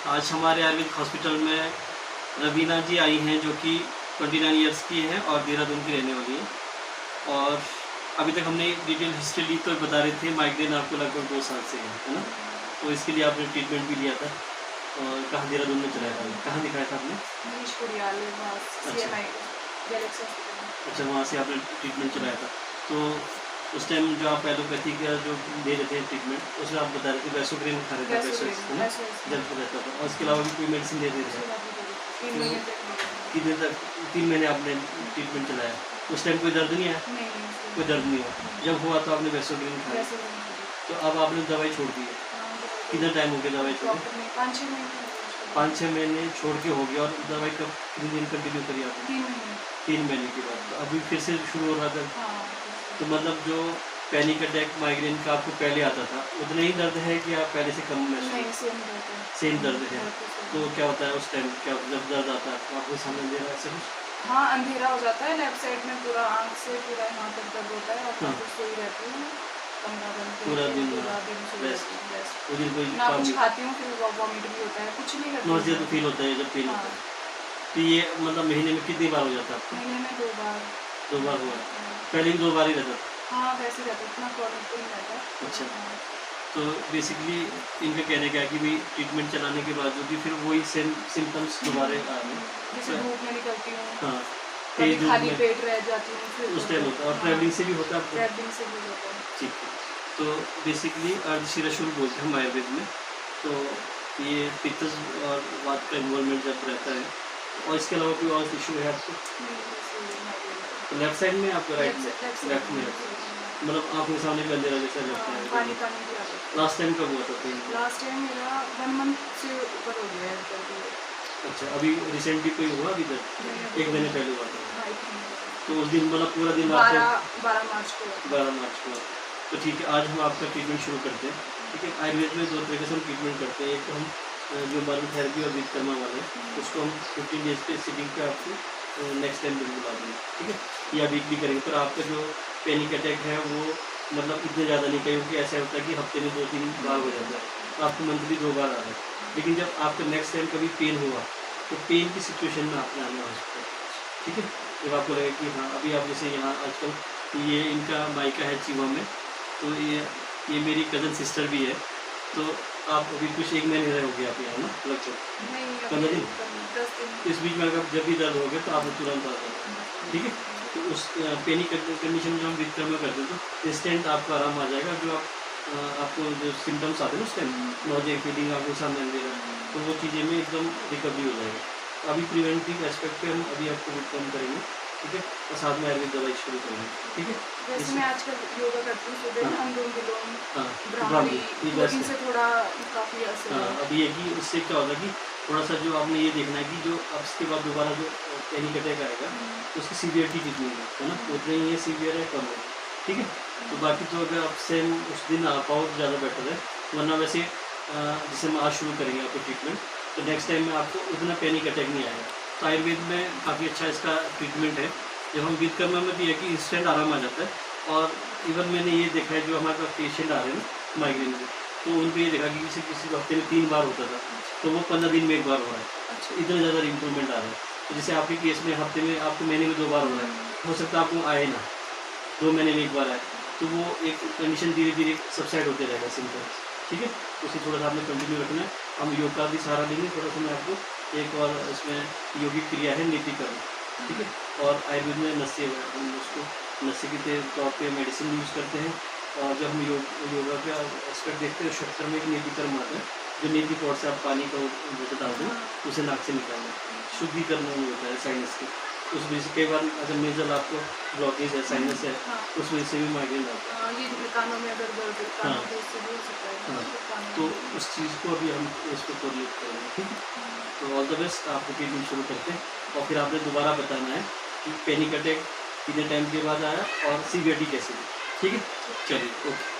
आज हमारे आयुर्वेदिक हॉस्पिटल में रवीना जी आई हैं, जो कि 29 ईयर्स की हैं और देहरादून की रहने वाली हैं। और अभी तक हमने डिटेल हिस्ट्री ली तो बता रहे थे माइग्रेन आपको लगभग 2 साल से है ना। तो इसके लिए आपने ट्रीटमेंट भी लिया था और कहाँ देहरादून में चलाया था, कहाँ दिखाया था आपने? अच्छा, वहाँ से आपने ट्रीटमेंट चलाया था। तो उस टाइम जो आप एलोपैथी का जो दे रहे थे ट्रीटमेंट, उसमें आप बता रहे थे वैसोग्रीन खा रहे थे, है ना, जल्द रहता था। और इसके अलावा भी कोई मेडिसिन दे रहे थे? 3 दिन तक 3 महीने आपने ट्रीटमेंट चलाया। उस टाइम कोई दर्द नहीं आया? कोई दर्द नहीं हुआ। जब हुआ तो आपने वैसोग्रीन खाया। तो अब आपने दवाई छोड़ दी है। कितना टाइम हो गया दवाई छोड़? 5-6 महीने छोड़ के हो गया। और दवाई कब कितने दिन कंटिन्यू करी आपने? 3 महीने के बाद। तो अभी फिर से शुरू हो रहा था। तो मतलब जो पैनिक अटैक माइग्रेन का आपको पहले आता था उतना ही दर्द है कि आप पहले से कम महसूस? सेम दर्द है। तो क्या होता है उस टाइम, क्या जब दर्द आता है तो आपको सामने दे रहा है ऐसा कुछ? हाँ, अंधेरा हो जाता है लेफ्ट साइड में, पूरा आँख से पूरा यहाँ तक दर्द होता है। और फिर सोई रहती हूँ पूरा दिन रेस्ट। उस दिन कोई ना काम कुछ नहीं? खाती हूँ, फिर वॉमिट भी होता है, कुछ नहीं करती। नॉसिया तो फील होता है जब पेन होता है। तो ये मतलब महीने में कितनी बार हो जाता है आपको? महीने में 2 बार। 2 बार हुआ? पहले भी 2 बार ही रहता था? हाँ, वैसे रहता है, इतना क्रॉनिक तो नहीं रहता। अच्छा। तो बेसिकली इनका कहने का है कि भाई ट्रीटमेंट चलाने के बाद भी फिर वही सेम सिम्टम्स दोबारा आ रहे हैं। जैसे धूप में निकलती हूँ, हाँ, कभी तेज धूप खाली में पेट रह जाती हूँ, फिर उस टाइम होता है। और ट्रैवलिंग से भी होता है आपको? ट्रैवलिंग से भी होता है। ठीक है। तो बेसिकली अर्धशिराशूल बोलते हैं हम आयुर्वेद में। तो ये पित्तज और वात का इन्वॉल्वमेंट जब रहता है। और इसके अलावा कोई और इशू है आपको? तो लेफ्ट साइड में आपको, राइट में? लेफ्ट में। मतलब आँखों के सामने भी अंधेरा जैसा लगता है? पानी भी आता है। लास्ट टाइम कब हुआ था पेन? लास्ट टाइम मेरा 1 मंथ से ऊपर हो गया है दर्द। अच्छा, अभी रिसेंटली कोई हुआ अभी तक? 1 महीने पहले हुआ था। तो उस दिन मतलब पूरा दिन 12 मार्च को। 12 मार्च को। तो ठीक है, आज हम आपका ट्रीटमेंट शुरू करते हैं। ठीक है, आयुर्वेद में 2 तरीके से हम ट्रीटमेंट करते हैं। एक तो हम जो मर्म थेरेपी और विश्वकर्मा वाले हैं उसको हम 15 डेज पे सिटिंग पे आपको नेक्स्ट टाइम बिल्कुल बुला देंगे। ठीक है, या वीकली करेंगे। पर आपका जो पैनिक अटैक है वो मतलब इतने ज़्यादा नहीं, क्योंकि ऐसा होता है कि हफ्ते में 2-3 बार हो जाता है। तो आपको मंथली 2 बार आ रहा है। लेकिन जब आपका नेक्स्ट टाइम कभी पेन हुआ तो पेन की सिचुएशन में आपने आना हॉस्पिटल। ठीक है, जब आपको लगे कि हाँ अभी आप जैसे यहाँ आजकल ये इनका मायका है चीवा में, तो ये मेरी कज़न सिस्टर भी है। तो आप अभी कुछ 1 महीने रहे होगे आप यहाँ ना लगभग 15 दिन? 10 दिन। इस बीच में अगर जब भी दर्द हो गया तो आप तुरंत आ जाए। ठीक है, तो उस पैनिक कंडीशन में जो हम विश्वकर्मा करते हैं तो इंस्टेंट आपको आराम आ जाएगा। जो आपको जो सिम्टम्स आते हैं ना उस टाइम, नॉजिया फीलिंग आपको सामने देगा, तो वो चीज़ें में एकदम रिकवरी हो जाएगी। तो अभी प्रिवेंटिव एस्पेक्ट पे हम अभी आपको विश्वकर्म करेंगे। ठीक है, और साथ में आयुर्वेद दवाई शुरू करेंगे। ठीक है, जैसे मैं आजकल योगा करती हूँ सुबह में, अनुलोम विलोम, हाँ, ब्राह्मणी, ये इनसे थोड़ा काफ़ी असर है। अभी ये कि उससे क्या होगा कि थोड़ा सा जो आपने ये देखना है कि जो अब इसके बाद दोबारा जो पैनिक अटैक आएगा तो उसकी सीवियरिटी कितनी है ना, उतना ही ये सीवियर है कम है। ठीक है, तो बाकी तो अगर आप सेम उस दिन आ पाओ तो ज़्यादा बेटर है। वरना वैसे जैसे हम आज शुरू करेंगे आपको ट्रीटमेंट, तो नेक्स्ट टाइम में आपको उतना पैनिक अटैक नहीं आएगा। तो आयुर्वेद में काफ़ी अच्छा इसका ट्रीटमेंट है। जब हम विश्वकर्मा में भी है कि इंस्टेंट आराम आ जाता है। और इवन मैंने ये देखा है जो हमारे पास पेशेंट आ रहे हैं ना माइग्रेन में, तो उनको ये देखा कि किसी हफ्ते में 3 बार होता था तो वो 15 दिन में 1 बार हो रहा है। इतना ज़्यादा इम्प्रूवमेंट आ रहा है। तो जैसे आपके केस में हफ्ते में आपको महीने में 2 बार हो रहा है, हो सकता है आपको आए ना, 2 महीने में 1 बार आए, तो वो एक कंडीशन धीरे धीरे सबसाइड होते रहेगा सिम्टम्स। ठीक है, उसे थोड़ा सा आपने कंटिन्यू रखना है। हम योग का भी सहारा लेंगे थोड़ा सा। मैं आपको एक और इसमें यौगिक क्रिया है नीतिकरण। ठीक है, और आयुर्वेद में नस्य है, हम उसको नस्य के तौर पे मेडिसिन यूज़ करते हैं। और जब हम योगा का एस्पेक्ट देखते हैं, शक्कर में एक नीतिकरण आता है, जो नीति पॉट से आप पानी का बोतल डालते हैं, उसे नाक से निकालना, शुद्धिकरण होता है साइनस की। उस वजह से कई बार अगर मेजर आपको ब्लॉकेज है, साइनस है, उस वजह से भी माइग्रेन आता है। ये कानों में अगर दर्द है, कानों में उससे भी हो सकता है। हाँ, तो उस चीज़ को अभी हम इसको कोरिलेट करेंगे। ठीक है, तो ऑल द बेस्ट, आपको ट्रीटमेंट शुरू करते हैं। और फिर आपने दोबारा बताना है कि पैनिक अटैक कितने टाइम के बाद आया और सीवियरिटी कैसी है। ठीक है, चलिए, ओके।